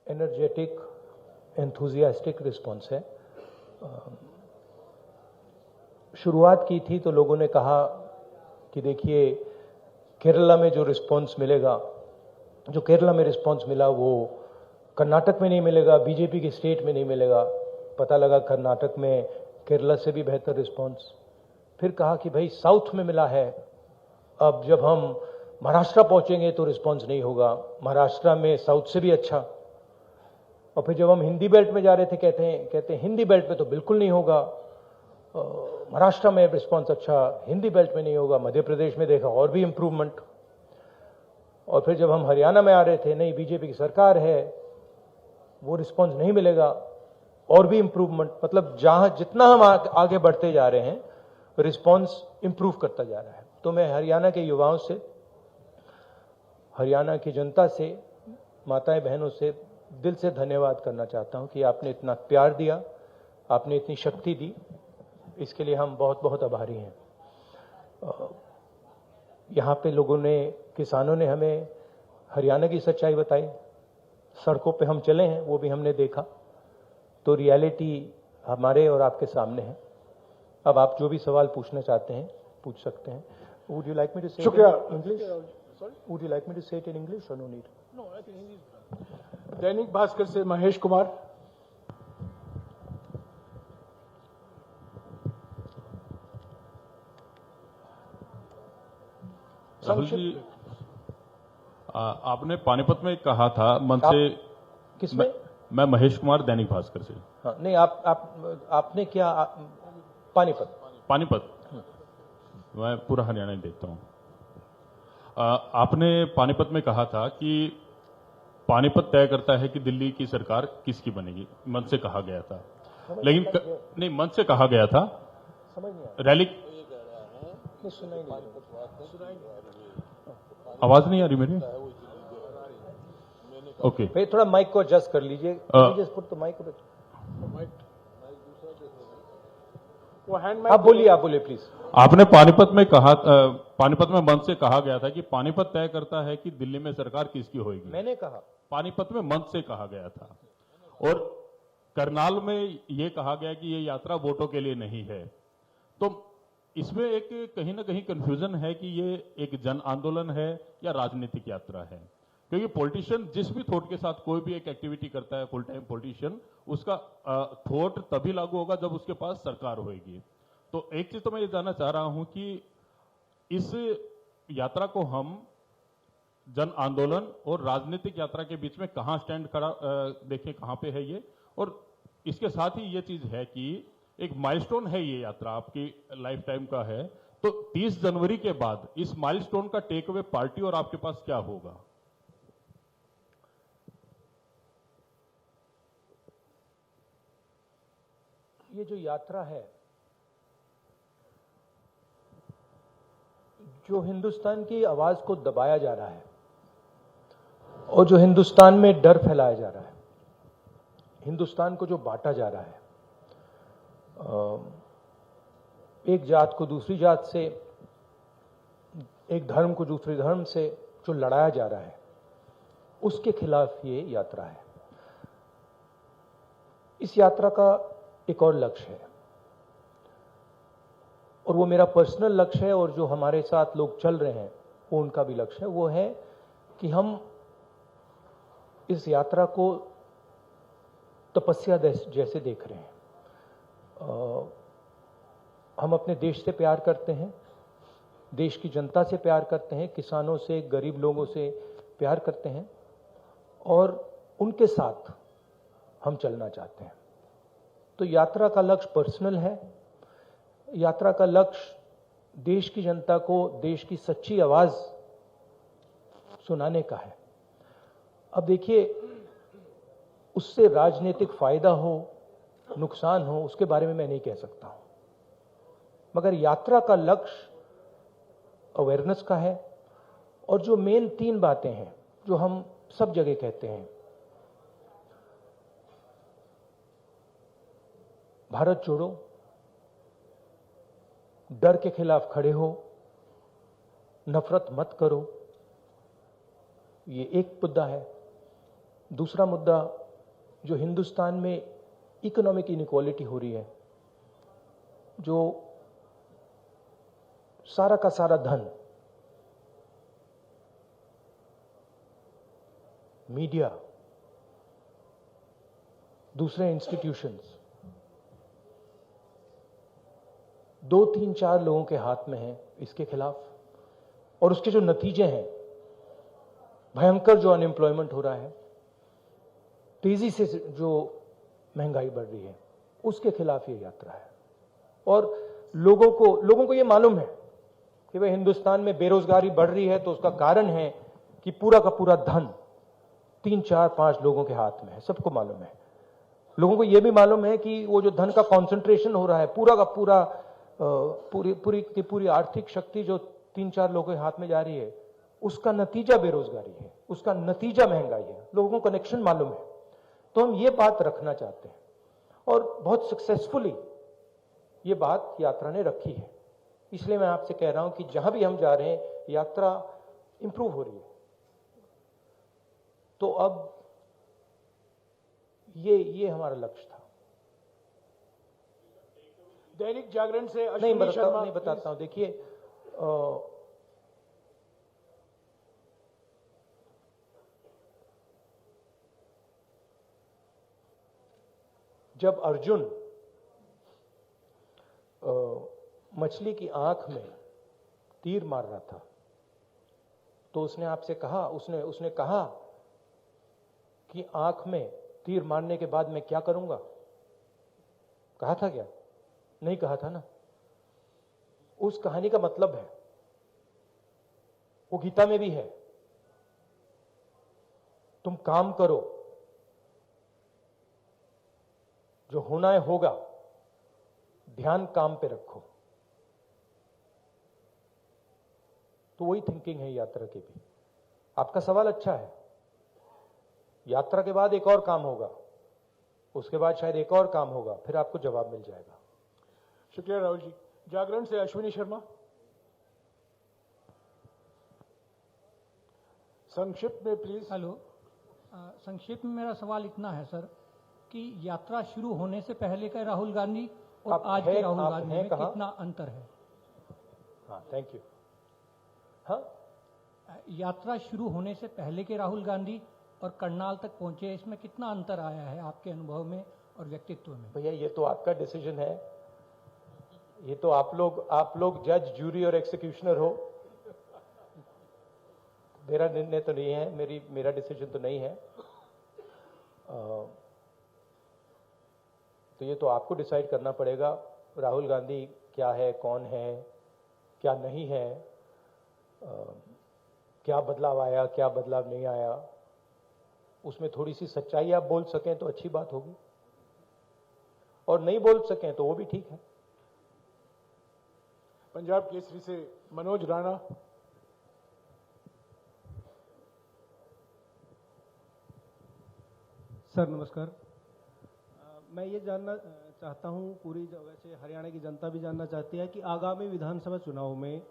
Energetic, enthusiastic response है। शुरुआत की थी तो लोगों ने कहा कि देखिए केरला में जो रिस्पॉन्स मिलेगा, जो केरला में रिस्पॉन्स मिला वो कर्नाटक में नहीं मिलेगा, बीजेपी के स्टेट में नहीं मिलेगा। पता लगा कर्नाटक में केरला से भी बेहतर रिस्पॉन्स। फिर कहा कि भाई साउथ में मिला है, अब जब हम महाराष्ट्र पहुंचेंगे तो रिस्पॉन्स नहीं होगा, महाराष्ट्र में साउथ से भी अच्छा। और फिर जब हम हिंदी बेल्ट में जा रहे थे कहते हैं हिंदी बेल्ट में तो बिल्कुल नहीं होगा, महाराष्ट्र में रिस्पॉन्स अच्छा, हिंदी बेल्ट में नहीं होगा। मध्य प्रदेश में देखा और भी इंप्रूवमेंट। और फिर जब हम हरियाणा में आ रहे थे, नहीं बीजेपी की सरकार है, वो रिस्पॉन्स नहीं मिलेगा, और भी इंप्रूवमेंट। मतलब जहां जितना हम आगे बढ़ते जा रहे हैं रिस्पॉन्स इंप्रूव करता जा रहा है। तो मैं हरियाणा के युवाओं से, हरियाणा की जनता से, माताएं बहनों से दिल से धन्यवाद करना चाहता हूं कि आपने इतना प्यार दिया, आपने इतनी शक्ति दी, इसके लिए हम बहुत बहुत आभारी हैं। यहाँ पे लोगों ने, किसानों ने हमें हरियाणा की सच्चाई बताई, सड़कों पे हम चले हैं वो भी हमने देखा। तो रियलिटी हमारे और आपके सामने है। अब आप जो भी सवाल पूछना चाहते हैं पूछ सकते हैं। Would you like me to say English? Would you like me to say it in English और no need? No, I think Hindi. Dainik Bhaskar से महेश कुमार। राहुल जी, आपने पानीपत में कहा था मन से। किसमें? मैं महेश कुमार, दैनिक भास्कर से। हाँ, नहीं आपने क्या पानीपत मैं पूरा हरियाणा देखता हूं। आपने पानीपत में कहा था कि पानीपत तय करता है कि दिल्ली की सरकार किसकी बनेगी, मन से कहा गया था। लेकिन नहीं, मन से कहा गया था। समझ नहीं आया। रैली सुनाई नहीं। आवाज नहीं आ रही मेरी? ओके, भाई थोड़ा माइक को एडजस्ट कर लीजिए। तो माइक आप बोलिए प्लीज। आपने पानीपत में कहा, पानीपत में मन से कहा गया था कि पानीपत तय करता है कि दिल्ली में सरकार किसकी होगी। मैंने कहा पानीपत में मन से कहा गया था। और करनाल में यह कहा गया कि यह यात्रा वोटों के लिए नहीं है। तो इसमें एक कहीं ना कहीं कंफ्यूजन है कि ये एक जन आंदोलन है या राजनीतिक यात्रा है। क्योंकि पॉलिटिशियन जिस भी थॉट के साथ कोई भी एक एक्टिविटी करता है, फुल टाइम पॉलिटिशियन, उसका थॉट तभी लागू होगा जब उसके पास सरकार होगी। तो एक चीज तो मैं ये जानना चाह रहा हूं कि इस यात्रा को हम जन आंदोलन और राजनीतिक यात्रा के बीच में कहां स्टैंड करा, देखें कहां पे है ये। और इसके साथ ही ये चीज है कि एक माइलस्टोन है ये यात्रा, आपकी लाइफ टाइम का है। तो 30 जनवरी के बाद इस माइलस्टोन का टेक अवे पार्टी और आपके पास क्या होगा? ये जो यात्रा है, जो हिंदुस्तान की आवाज को दबाया जा रहा है और जो हिंदुस्तान में डर फैलाया जा रहा है, हिंदुस्तान को जो बांटा जा रहा है, एक जात को दूसरी जात से, एक धर्म को दूसरे धर्म से जो लड़ाया जा रहा है, उसके खिलाफ ये यात्रा है। इस यात्रा का एक और लक्ष्य है, और वो मेरा पर्सनल लक्ष्य है, और जो हमारे साथ लोग चल रहे हैं वो उनका भी लक्ष्य है। वो है कि हम इस यात्रा को तपस्या जैसे देख रहे हैं। हम अपने देश से प्यार करते हैं, देश की जनता से प्यार करते हैं, किसानों से, गरीब लोगों से प्यार करते हैं, और उनके साथ हम चलना चाहते हैं। तो यात्रा का लक्ष्य पर्सनल है। यात्रा का लक्ष्य देश की जनता को देश की सच्ची आवाज सुनाने का है। अब देखिए, उससे राजनीतिक फायदा हो, नुकसान हो, उसके बारे में मैं नहीं कह सकता हूं, मगर यात्रा का लक्ष्य अवेयरनेस का है। और जो मेन 3 बातें हैं जो हम सब जगह कहते हैं, भारत जोड़ो, डर के खिलाफ खड़े हो, नफरत मत करो, ये एक मुद्दा है। दूसरा मुद्दा, जो हिंदुस्तान में इकोनॉमिक इनइक्वालिटी हो रही है, जो सारा का सारा धन मीडिया, दूसरे इंस्टीट्यूशंस, 2, 3, 4 लोगों के हाथ में है, इसके खिलाफ, और उसके जो नतीजे हैं, भयंकर जो अनएम्प्लॉयमेंट हो रहा है, तेजी से जो महंगाई बढ़ रही है, उसके खिलाफ ये यात्रा है। और लोगों को ये मालूम है कि भाई हिंदुस्तान में बेरोजगारी बढ़ रही है तो उसका कारण है कि पूरा का पूरा धन 3, 4, 5 लोगों के हाथ में है, सबको मालूम है। लोगों को यह भी मालूम है कि वो जो धन का कॉन्सेंट्रेशन हो रहा है, पूरा का पूरा पूरी आर्थिक शक्ति जो 3, 4 लोगों के हाथ में जा रही है, उसका नतीजा बेरोजगारी है, उसका नतीजा महंगाई है। लोगों को कनेक्शन मालूम है। तो हम ये बात रखना चाहते हैं और बहुत सक्सेसफुली ये बात यात्रा ने रखी है। इसलिए मैं आपसे कह रहा हूं कि जहां भी हम जा रहे हैं, यात्रा इंप्रूव हो रही है। तो अब ये हमारा लक्ष्य था। दैनिक जागरण से अश्विनी शर्मा। नहीं बताता हूं। देखिए, जब अर्जुन मछली की आंख में तीर मार रहा था तो उसने आपसे कहा, उसने कहा कि आंख में तीर मारने के बाद मैं क्या करूंगा? कहा था क्या? नहीं कहा था ना। उस कहानी का मतलब है, वो गीता में भी है, तुम काम करो, जो होना है होगा, ध्यान काम पे रखो। तो वही थिंकिंग है यात्रा की भी। आपका सवाल अच्छा है। यात्रा के बाद एक और काम होगा, उसके बाद शायद एक और काम होगा, फिर आपको जवाब मिल जाएगा। शुक्रिया राहुल जी। जागरण से अश्विनी शर्मा। संक्षिप्त में प्लीज। हेलो, संक्षिप्त में मेरा सवाल इतना है सर कि यात्रा शुरू होने से पहले का राहुल गांधी और आज के राहुल गांधी में कितना अंतर है? हाँ, थैंक यू। हाँ, यात्रा शुरू होने से पहले के राहुल गांधी और करनाल तक पहुंचे, इसमें कितना अंतर आया है आपके अनुभव में और व्यक्तित्व में? भैया ये तो आपका डिसीजन है। ये तो आप लोग जज, जूरी और एक्सिक्यूशनर हो। मेरा निर्णय तो नहीं है, मेरा डिसीजन तो नहीं है। तो ये तो आपको डिसाइड करना पड़ेगा राहुल गांधी क्या है, कौन है, क्या नहीं है, क्या बदलाव आया, क्या बदलाव नहीं आया। उसमें थोड़ी सी सच्चाई आप बोल सकें तो अच्छी बात होगी, और नहीं बोल सकें तो वो भी ठीक है। पंजाब केसरी से मनोज राणा। सर नमस्कार। मैं ये जानना चाहता हूँ, पूरी वैसे हरियाणा की जनता भी जानना चाहती है कि आगामी विधानसभा चुनाव में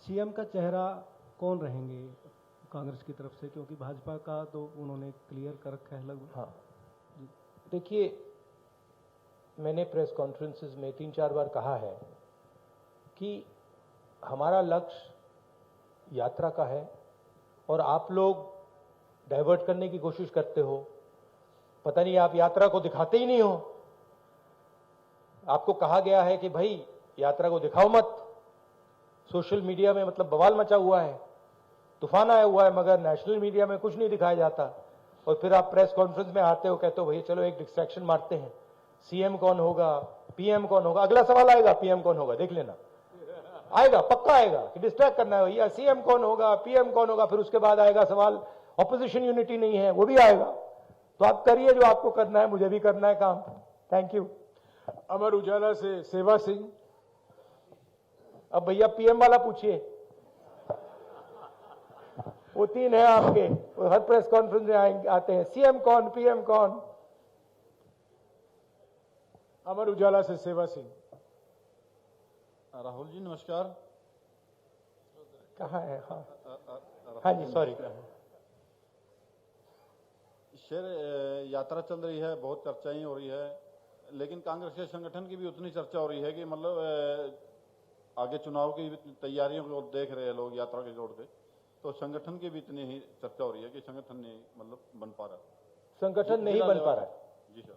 सीएम का चेहरा कौन रहेंगे कांग्रेस की तरफ से, क्योंकि भाजपा का तो उन्होंने क्लियर कर रखा है लगभग। हाँ, देखिए, मैंने प्रेस कॉन्फ्रेंसेस में 3-4 बार कहा है कि हमारा लक्ष्य यात्रा का है और आप लोग डाइवर्ट करने की कोशिश करते हो। पता नहीं, आप यात्रा को दिखाते ही नहीं हो। आपको कहा गया है कि भाई यात्रा को दिखाओ मत। सोशल मीडिया में मतलब बवाल मचा हुआ है, तूफान आया हुआ है, मगर नेशनल मीडिया में कुछ नहीं दिखाया जाता। और फिर आप प्रेस कॉन्फ्रेंस में आते हो, कहते हो भैया चलो एक डिस्ट्रैक्शन मारते हैं, सीएम कौन होगा, पीएम कौन होगा। अगला सवाल आएगा पीएम कौन होगा, देख लेना, आएगा, पक्का आएगा कि डिस्ट्रैक्ट करना है भैया, सीएम कौन होगा, पीएम कौन होगा। फिर उसके बाद आएगा सवाल ऑपोजिशन यूनिटी नहीं है, वो भी आएगा। तो आप करिए जो आपको करना है, मुझे भी करना है काम। Thank you. अमर उजाला से सेवा सिंह। अब भैया पीएम वाला पूछिए, वो 3 है आपके, वो हर प्रेस कॉन्फ्रेंस में आते हैं, सीएम कौन, पीएम कौन। अमर उजाला से सेवा सिंह। राहुल जी नमस्कार। कहाँ है? हाँ हाँ जी, सॉरी। यात्रा चल रही है, बहुत चर्चाएं हो रही है, लेकिन कांग्रेस के संगठन की भी उतनी चर्चा हो रही है कि मतलब आगे चुनाव की तैयारियों को देख रहे हैं लोग यात्रा के जोड़ के, तो संगठन की भी इतनी ही चर्चा हो रही है कि संगठन नहीं मतलब बन पा रहा, संगठन नहीं बन पा रहा है। जी सर,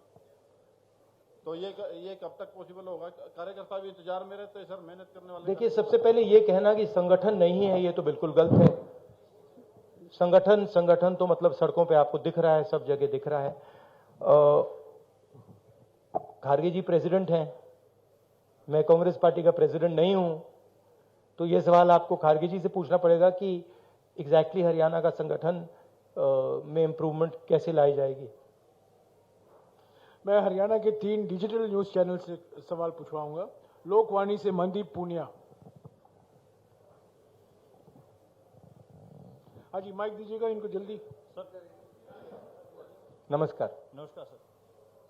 तो ये कब तक पॉसिबल होगा? कार्यकर्ता भी इंतजार में रहते हैं सर, मेहनत करने वाले। देखिए, सबसे पहले ये कहना कि संगठन नहीं है, ये तो बिल्कुल गलत है। संगठन तो मतलब सड़कों पे आपको दिख रहा है, सब जगह दिख रहा है। खारगे जी प्रेसिडेंट हैं, मैं कांग्रेस पार्टी का प्रेसिडेंट नहीं हूं, तो ये सवाल आपको खारगे जी से पूछना पड़ेगा कि एग्जैक्टली हरियाणा का संगठन में इंप्रूवमेंट कैसे लाई जाएगी। मैं हरियाणा के 3 डिजिटल न्यूज चैनल से सवाल पूछवाऊंगा। लोकवाणी से मनदीप पूनिया। हाँ जी, माइक दीजिएगा इनको जल्दी। नमस्कार सर।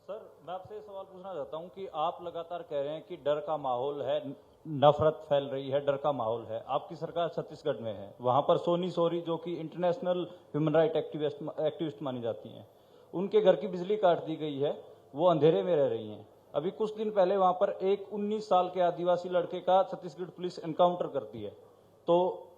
सर, मैं आपसे सवाल पूछना चाहता हूं कि आप लगातार कह रहे हैं कि डर का माहौल है, नफरत फैल रही है, डर का माहौल है। आपकी सरकार छत्तीसगढ़ में है, वहां पर सोनी सोरी जो कि इंटरनेशनल ह्यूमन राइट एक्टिविस्ट मानी जाती हैं, उनके घर की बिजली काट दी गई है, वो अंधेरे में रह रही हैं। अभी कुछ दिन पहले वहां पर एक 19 साल के आदिवासी लड़के का छत्तीसगढ़ पुलिस एनकाउंटर करती है। तो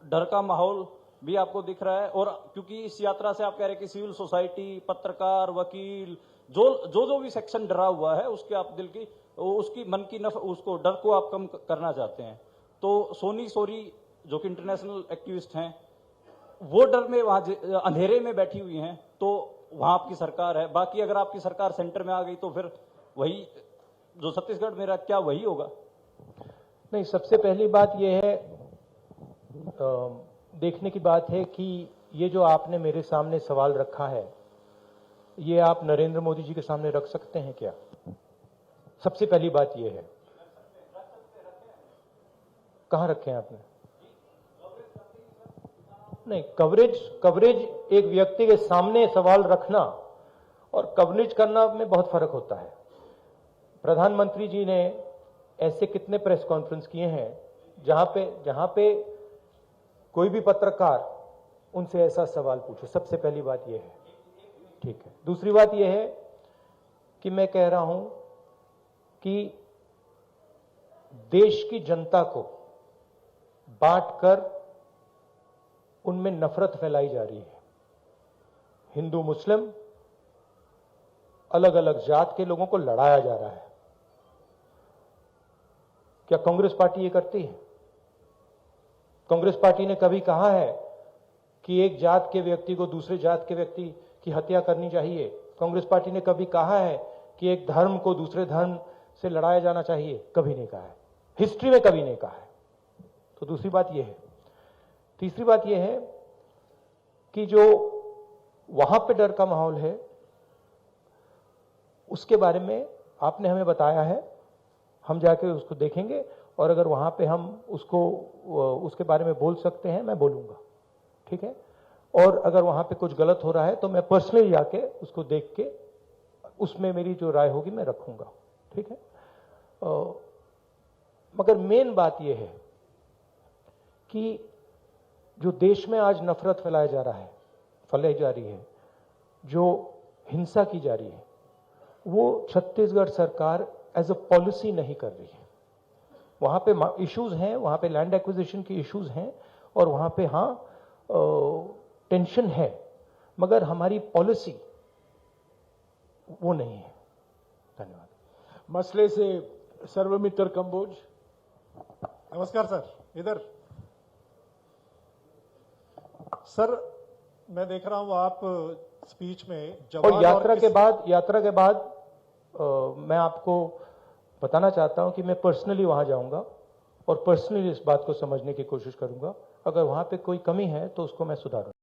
डर का माहौल भी आपको दिख रहा है, और क्योंकि इस यात्रा से आप कह रहे हैं कि सिविल सोसाइटी, पत्रकार, वकील, जो भी सेक्शन डरा हुआ है, उसके आप दिल की उसकी मन की उसको डर को आप कम करना चाहते हैं। तो सोनी सोरी जो कि इंटरनेशनल एक्टिविस्ट हैं, वो डर में वहां अंधेरे में बैठी हुई हैं, तो वहां आपकी सरकार है। बाकी अगर आपकी सरकार सेंटर में आ गई तो फिर वही जो छत्तीसगढ़ में रहा, क्या वही होगा? नहीं, सबसे पहली बात यह है, देखने की बात है कि ये जो आपने मेरे सामने सवाल रखा है, ये आप नरेंद्र मोदी जी के सामने रख सकते हैं क्या? सबसे पहली बात यह है। कहां रखे हैं आपने? नहीं, कवरेज एक व्यक्ति के सामने सवाल रखना और कवरेज करना में बहुत फर्क होता है। प्रधानमंत्री जी ने ऐसे कितने प्रेस कॉन्फ्रेंस किए हैं जहां पे कोई भी पत्रकार उनसे ऐसा सवाल पूछे। सबसे पहली बात यह है, ठीक है। दूसरी बात यह है कि मैं कह रहा हूं कि देश की जनता को बांटकर उनमें नफरत फैलाई जा रही है। हिंदू मुस्लिम, अलग अलग जात के लोगों को लड़ाया जा रहा है। क्या कांग्रेस पार्टी ये करती है? कांग्रेस पार्टी ने कभी कहा है कि एक जात के व्यक्ति को दूसरे जात के व्यक्ति की हत्या करनी चाहिए? कांग्रेस पार्टी ने कभी कहा है कि एक धर्म को दूसरे धर्म से लड़ाया जाना चाहिए? कभी नहीं कहा है, हिस्ट्री में कभी नहीं कहा है। तो दूसरी बात यह है। तीसरी बात यह है कि जो वहां पे डर का माहौल है, उसके बारे में आपने हमें बताया है, हम जाके उसको देखेंगे, और अगर वहां पे हम उसके बारे में बोल सकते हैं, मैं बोलूंगा, ठीक है। और अगर वहां पे कुछ गलत हो रहा है तो मैं पर्सनली जाके उसको देख के उसमें मेरी जो राय होगी मैं रखूंगा, ठीक है। मगर मेन बात यह है कि जो देश में आज नफरत फैलाई जा रही है, जो हिंसा की जा रही है, वो छत्तीसगढ़ सरकार एज अ पॉलिसी नहीं कर रही है। वहां पे इश्यूज हैं, वहां पे लैंड एक्विजिशन की इश्यूज हैं, और वहां पे टेंशन है, मगर हमारी पॉलिसी वो नहीं है। धन्यवाद। मसले से सर्वमित्र कंबोज। नमस्कार सर। इधर सर, मैं देख रहा हूं आप स्पीच में और यात्रा के बाद मैं आपको बताना चाहता हूं कि मैं पर्सनली वहां जाऊंगा और पर्सनली इस बात को समझने की कोशिश करूंगा। अगर वहां पे कोई कमी है तो उसको मैं सुधारूंगा।